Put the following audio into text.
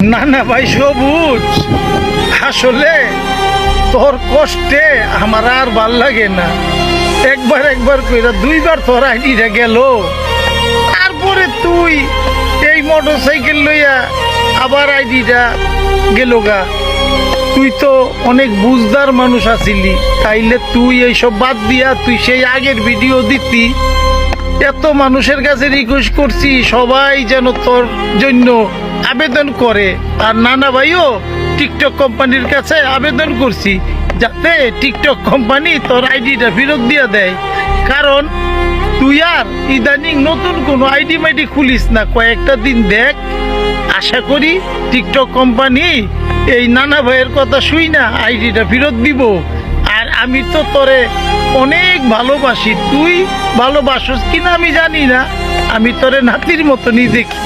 না না ভাই সবুজ, আসলে তোর কষ্টে আমার আর ভাল লাগে না। একবার একবার কইরা দুইবার তোর আইডিটা গেল, তারপরে তুই এই মোটর সাইকেল লইয়া আবার আইডিটা গেল গা। তুই তো অনেক বুঝদার মানুষ আছিলি, তাইলে তুই এইসব বাদ দিয়া তুই সেই আগের ভিডিও দিতি। এত মানুষের কাছে রিকোয়েস্ট করছি সবাই যেন তোর জন্য আবেদন করে, আর নানা ভাইও টিকটক কোম্পানির কাছে আবেদন করছি যাতে টিকটক কোম্পানি তোর আইডিটা ফেরত দিয়ে দেয়। কারণ তুই আর ইদানিং নতুন কোনো আইডি মাইডি খুলিস না, কয়েকটা দিন দেখ। আশা করি টিকটক কোম্পানি এই নানা ভাইয়ের কথা শুই না আইডিটা ফেরত দিব। আর আমি তো তোরে অনেক ভালোবাসি, তুই ভালোবাসিস কিনা আমি জানি না, আমি তোরে নাতির মতনই দেখি।